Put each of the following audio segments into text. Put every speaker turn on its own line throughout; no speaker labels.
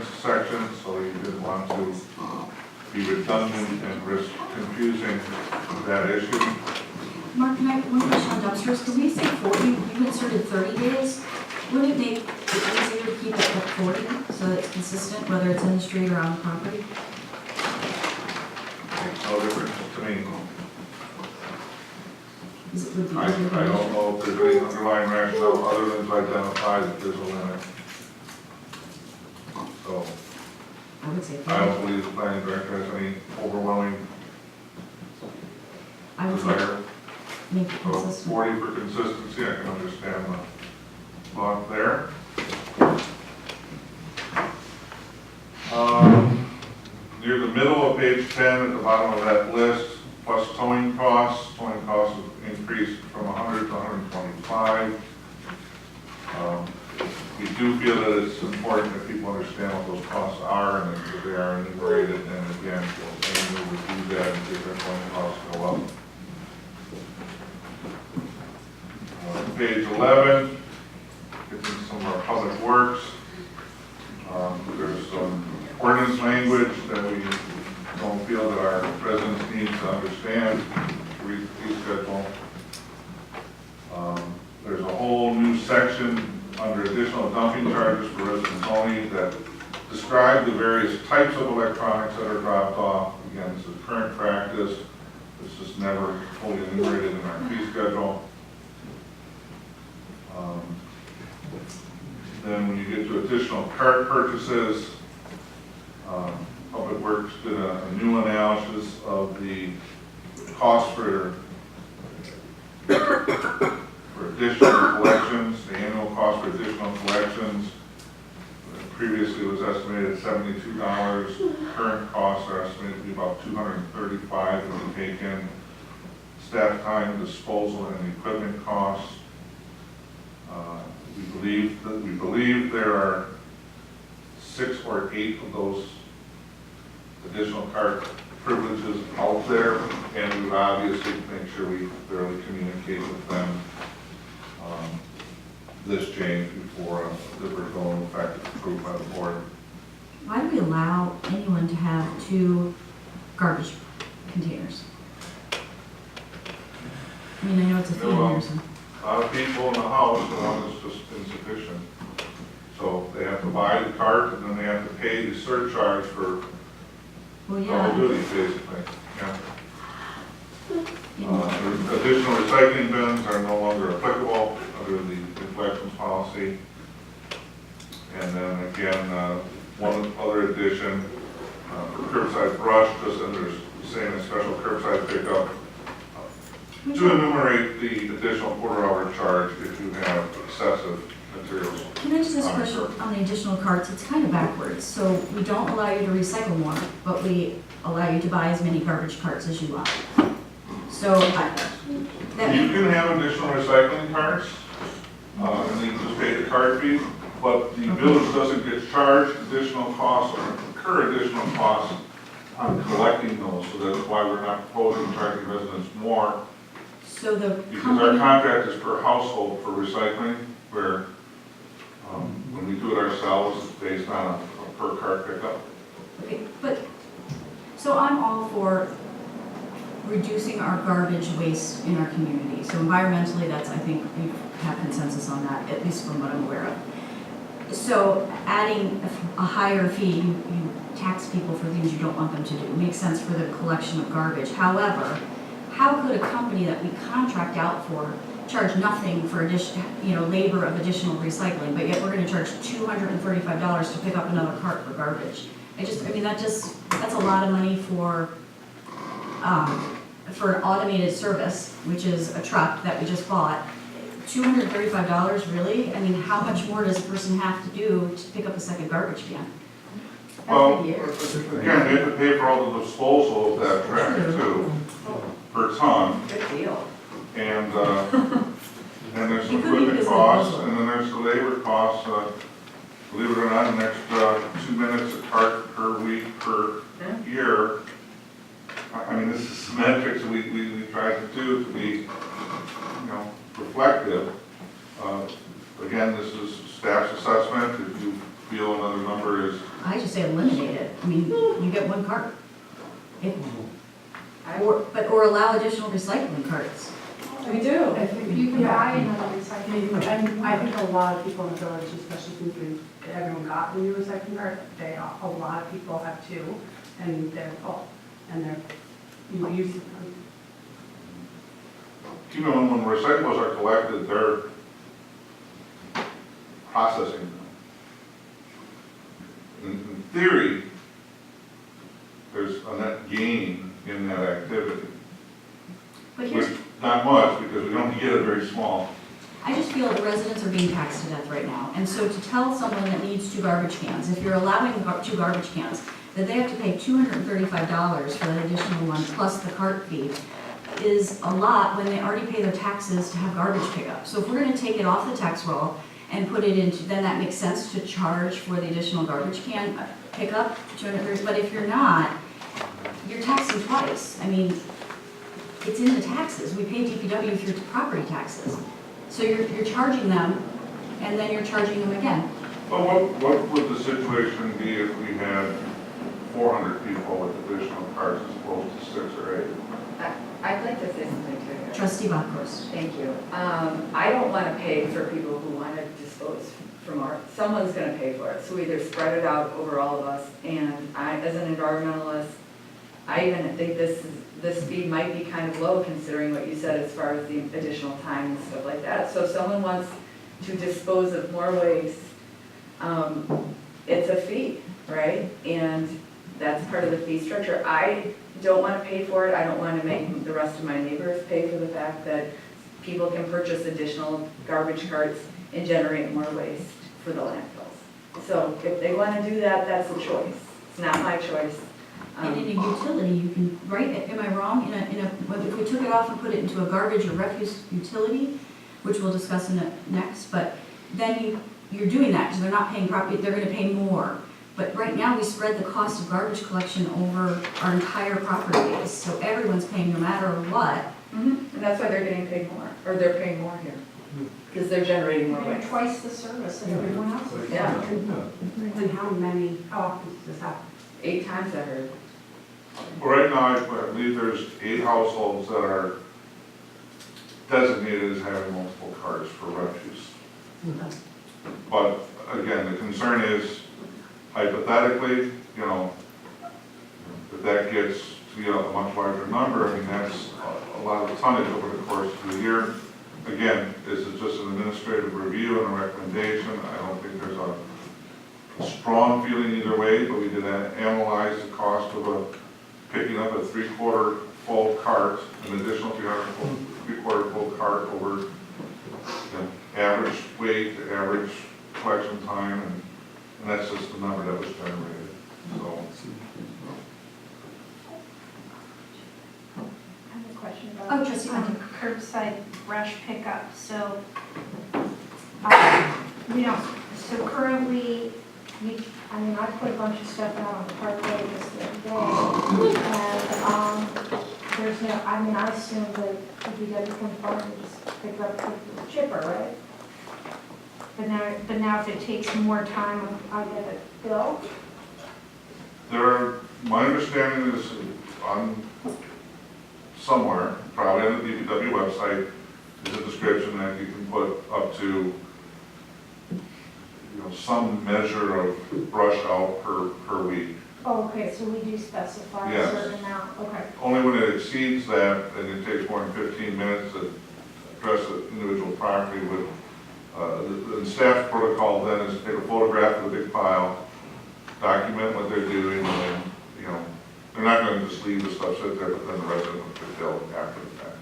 reference section, so you didn't want to be redundant and risk confusing that issue.
Mark, can I, one question on dumpsters, can we say 40, you inserted 30 days? Wouldn't it make it easier to keep it at 40, so that it's consistent, whether it's in the street or on property?
Makes no difference to me.
Is it, would be
I
easier to
don't know if there's any underlying rationale other than to identify that there's a limit. So,
I would say
I
40.
don't believe the planning director has any overwhelming
I would say
desire.
make it
So
consistent.
40 for consistency, I can understand the thought there. Near the middle of page 10, at the bottom of that list, plus towing costs. Towing costs have increased from 100 to 125. We do feel that it's important that people understand what those costs are and that they are enumerated. And again, we'll review that and see if their towing costs go up. Page 11, gets into some of our public works. There's some ordinance language that we don't feel that our residents need to understand. Read the fee schedule. There's a whole new section under additional dumping charges for residents only that describe the various types of electronics that are dropped off. Again, this is current practice. It's just never fully enumerated in our fee schedule. Then when you get to additional cart purchases, Public Works did a new analysis of the cost for additional collections, the annual cost for additional collections. Previously was estimated at $72. Current costs are estimated to be about $235 when you take in staff time, disposal, and equipment costs. We believe there are 6 or 8 of those additional cart privileges out there, and we would obviously make sure we thoroughly communicate with them this change before the referral in fact is approved by the board.
Why do we allow anyone to have 2 garbage containers? I mean, I know it's a few years.
A lot of people in the house, the one is just insufficient. So they have to buy the cart and then they have to pay the surcharge for
Well,
double
yeah.
duty, basically. Yeah. Additional recycling bins are no longer applicable under the collections policy. And then again, one other addition, curbside brush, just under saying a special curbside pickup, to enumerate the additional quarter-hour charge if you have excessive materials.
Can I just ask a question on the additional carts? It's kind of backwards. So we don't allow you to recycle more, but we allow you to buy as many garbage carts as you want. So
You can have additional recycling carts, and then you just pay the cart fee, but the village doesn't get charged additional costs or incur additional costs on collecting those. So that's why we're not proposing charging residents more.
So the
Because our
company,
contract is per household for recycling, where when we do it ourselves, it's based on a per cart pickup.
okay, but, so I'm all for reducing our garbage waste in our community. So environmentally, that's, I think we have consensus on that, at least from what I'm aware of. So adding a higher fee, you tax people for things you don't want them to do. It makes sense for the collection of garbage. However, how could a company that we contract out for charge nothing for labor of additional recycling, but yet we're going to charge $235 to pick up another cart for garbage? That's a lot of money for an automated service, which is a truck that we just bought. $235, really? I mean, how much more does a person have to do to pick up a second garbage can?
Well,
Every year.
again, they have to pay for all the disposal of that trash too, per ton.
Good deal.
And there's some
It could be
equipment
because of
costs,
the
and then there's the labor costs. Believe it or not, an extra 2 minutes a cart per week per year. I mean, this is semantics we try to do to be, reflective. Again, this is staff's assessment. If you feel another number is
I just say eliminate it. I mean, you get one cart. Or allow additional recycling carts.
We do.
You can buy another recycling.
And I think a lot of people in the village, especially since everyone got the new recycling cart, a lot of people have two, and they're full, and they're using them.
Even when recyclables are collected, they're processing them. In theory, there's a net gain in that activity.
But here's,
Which, not much, because we don't get it very small.
I just feel the residents are being taxed to death right now. And so to tell someone that needs 2 garbage cans, if you're allowing 2 garbage cans, that they have to pay $235 for that additional one plus the cart fee is a lot when they already pay their taxes to have garbage pickup. So if we're gonna take it off the tax roll and put it into, then that makes sense to charge for the additional garbage can pickup, $230. But if you're not, you're taxing twice. I mean, it's in the taxes. We pay DPW through property taxes. So you're charging them, and then you're charging them again.
Well, what would the situation be if we had 400 people with additional carts as opposed to 6 or 8?
I'd like to say something too.
Trustee Bachhorst.
Thank you. I don't want to pay for people who want to dispose from our, someone's going to pay for it. So either spread it out over all of us, and I, as an environmentalist, I even think this fee might be kind of low considering what you said as far as the additional time and stuff like that. So if someone wants to dispose of more waste, it's a fee, right? And that's part of the fee structure. I don't want to pay for it. I don't want to make the rest of my neighbors pay for the fact that people can purchase additional garbage carts and generate more waste for the landfills. So if they want to do that, that's a choice. It's not my choice.
And in a utility, you can, right, am I wrong? If we took it off and put it into a garbage or refuse utility, which we'll discuss next, but then you're doing that because they're not paying property, they're gonna pay more. But right now, we spread the cost of garbage collection over our entire property base, so everyone's paying no matter what.
And that's why they're getting paid more, or they're paying more here, because they're generating more
They're
waste.
twice the service that everyone else is.
Yeah,
And how often does this happen?
8 times I heard.
Well, right now, I believe there's 8 households that are designated as having multiple carts for refuse. But again, the concern is hypothetically, if that gets to a much larger number, I mean, that's a lot of tonnage over the course of the year. Again, this is just an administrative review and a recommendation. I don't think there's a strong feeling either way, but we did analyze the cost of picking up a 3/4 full cart, an additional 3/4 full cart over average weight, average collection time, and that's just the number that was generated. So,
I have a question
Oh,
about
Trustee Hunter.
curbside brush pickup. So, so currently, I put a bunch of stuff out on the parkway this the other day, and there's no, I assume that if you get to conform, you just pick up the chipper, right? But now if it takes more time, I get a bill.
my understanding is on somewhere, probably on the DPW website, is a description that you can put up to some measure of brush out per week.
Oh, okay, so we do specify a
Yes.
certain amount, okay.
Only when it exceeds that, and it takes more than 15 minutes to address the individual property with, the staff protocol then is to take a photograph of the big pile, document what they're doing, and then, they're not going to just leave the stuff sit there, but then the resident will pick it up after the fact.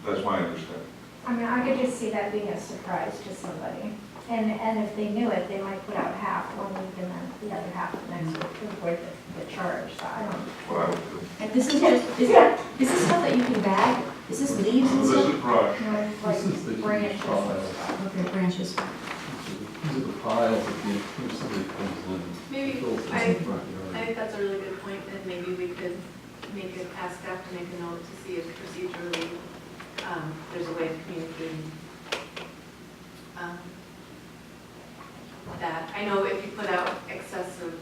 That's my understanding.
I could just see that being a surprise to somebody. And if they knew it, they might put out half one week and then the other half the next week to avoid the charge, so I don't.
What I would do.
And this is just, is this stuff that you can bag? Is this leaves and
This
stuff?
is brush.
You know, like
This is the
branches
pile.
and stuff.
Okay, branches.
These are the piles that if somebody comes in.
Maybe,
fills in
I
the front yard.
think that's a really good point, and maybe we could ask staff to make a note to see if procedurally, there's a way of communicating that. I know if you put out excessive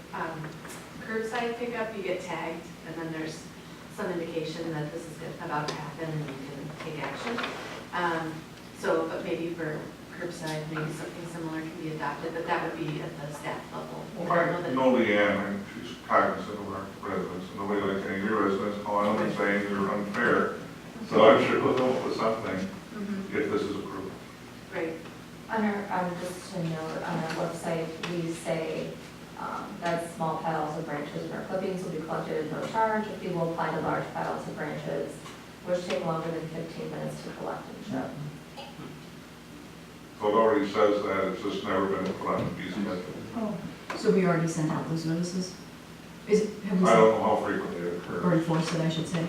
curbside pickup, you get tagged, and then there's some indication that this is about to happen and you can take action. So, but maybe for curbside, maybe something similar can be adopted, but that would be at the staff level.
Well, I know Leanne, and she's cognizant of our residents, and nobody likes angry residents calling them and saying you're unfair. So I'm sure we'll come up with something if this is approved.
Right.
Just to note, on our website, we say that small piles of branches or clippings will be collected at no charge. If you will apply to large piles of branches, which take longer than 15 minutes to collect and ship.
So it already says that, it's just never been put on the fee schedule.
Oh, so we already sent out those notices? Have we
I
sent,
don't know how frequently it
or
occurs.
enforced it, I should say?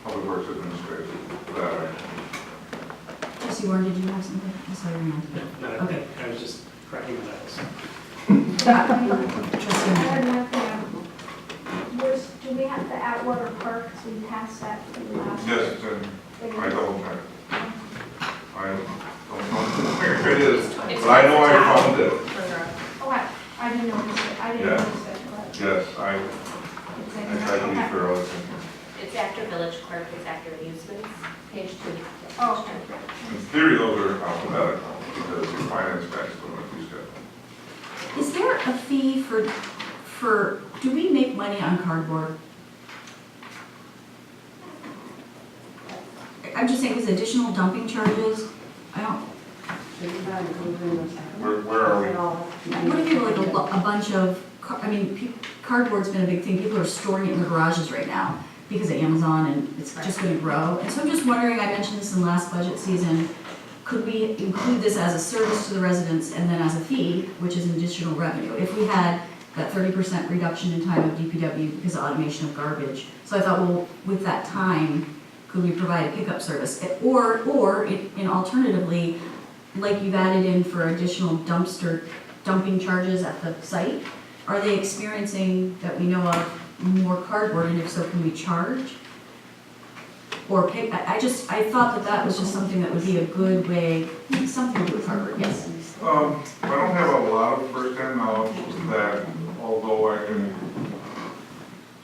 Public Works Administration, that
Trustee Warren, did you have something? I saw your hand.
No,
Okay.
I was just cracking my knuckles.
Trustee
I
Warren.
have nothing. Do we have the Atwater Park, so we passed that for the last?
yes, it's in, I double checked. I don't know where it is, but I know I found it.
Oh, I didn't notice it, I didn't
Yeah.
notice it, but
Yes, I
it's in
tried to be
there.
thorough.
It's after village clerk, it's after amusements.
Page 2.
Oh, okay.
In theory, those are alphabetical, because the finance guys put them on the fee schedule.
Is there a fee for, do we make money on cardboard? I'm just saying, with additional dumping charges, I don't,
Shouldn't that include in the second?
Where are we?
what if you have like a bunch of, cardboard's been a big thing, people are storing it in their garages right now because of Amazon, and it's just gonna grow. And so I'm just wondering, I mentioned this in last budget season, could we include this as a service to the residents and then as a fee, which is an additional revenue? If we had that 30% reduction in time of DPW because of automation of garbage. So I thought, well, with that time, could we provide a pickup service? Or in alternatively, like you've added in for additional dumpster dumping charges at the site, are they experiencing, that we know of, more cardboard, and if so, can we charge? Or pick, I thought that was just something that would be a good way, something to do with cardboard, yes.
I don't have a lot of first-hand knowledge of that, although I can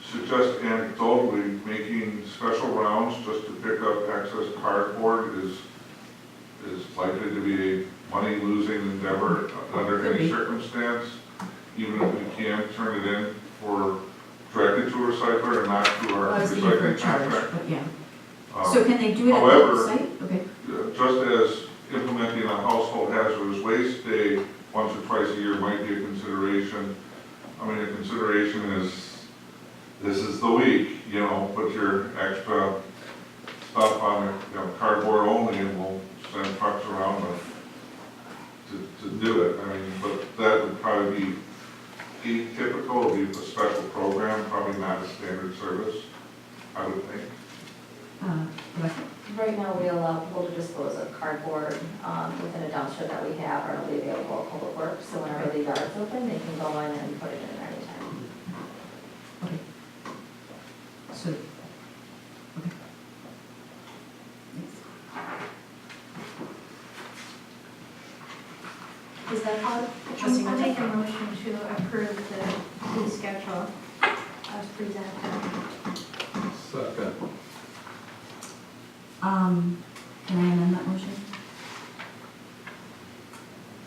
suggest anecdotally making special rounds just to pick up excess cardboard is likely to be a money-losing endeavor under
Could
any
be.
circumstance, even if we can turn it in for directly to a recycler and not through our
I was thinking for a
recycling
charge,
contract.
but yeah.
Um,
So can they do it at
however,
the site? Okay.
Just as implementing a household hazardous waste day once or twice a year might be a consideration. I mean, a consideration is, this is the week, you know, put your extra stuff on, cardboard only, and we'll send trucks around to do it. I mean, but that would probably be atypical, it would be a special program, probably not a standard service, I would think.
Rebecca?
Right now, we allow people to dispose of cardboard within a dumpster that we have or it'll be available at Public Works. So whenever the yard's open, they can go in and put it in anytime.
Okay. So, okay. Is that all? Trustee
I'll make a
Martin?
motion to approve the fee schedule as presented.
Second.
Can I amend that motion?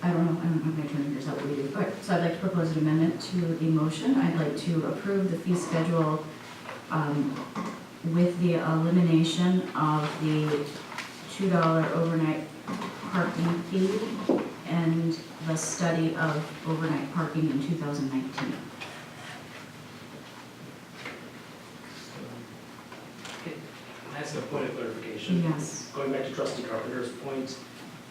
I don't know, I'm going to turn fingers out what we do. All right, so I'd like to propose an amendment to the motion. I'd like to approve the fee schedule with the elimination of the $2 overnight parking fee and the study of overnight parking in 2019.
That's a point of clarification.
Yes.
Going back to trustee Carpenter's point,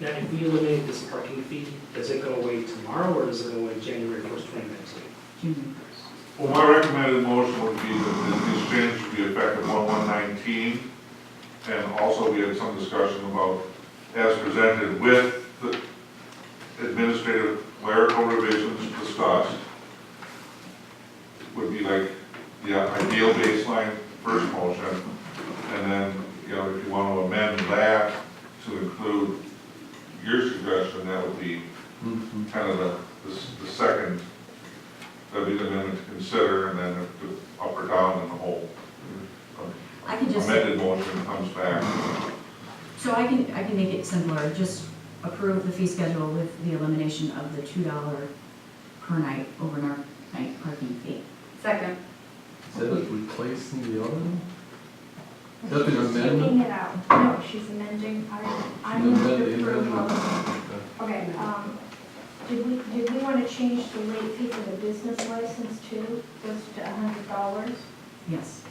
now if we eliminate this parking fee, does it go away tomorrow or does it go away January 1st, 2019?
June
Well, my recommended motion would be that this change would be effective 1/1/19, and also we had some discussion about, as presented with the administrative clerical revisions discussed, would be like the ideal baseline first motion, and then, if you want to amend that to include your suggestion, that would be
Mhm.
kind of the second, that'd be the amendment to consider, and then if the up or down, and the whole
I can just,
amended motion comes back.
so I can make it simpler, just approve the fee schedule with the elimination of the $2 per night overnight parking fee.
Second.
Is that replacing the other one?
She's
That's an
just
amendment?
taking it out. No, she's amending, I
She
need to
amended the
approve
amendment.
of. Okay, did we want to change the late fee for the business license too, goes to $100?
Yes.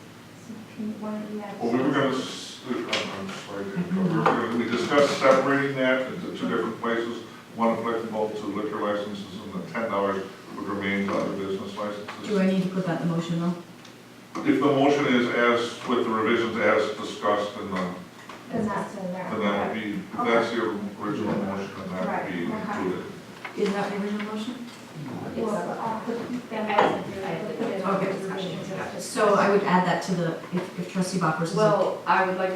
So why don't you add?
Well, we were gonna, I'm sorry, to interrupt. We discussed separating that into two different places, one applicable to liquor licenses and the $10 would remain to other business licenses.
Do I need to put that in the motion though?
If the motion is as, with the revisions as discussed in the,
Then that's in there.
then that would be, if that's the original motion, then that would be
Right, okay.
included.
Is that the original motion?
Well, I'll put them as, put it in
Okay.
the discussion.
So I would add that to the, if trustee Bachers is.
Well, I would like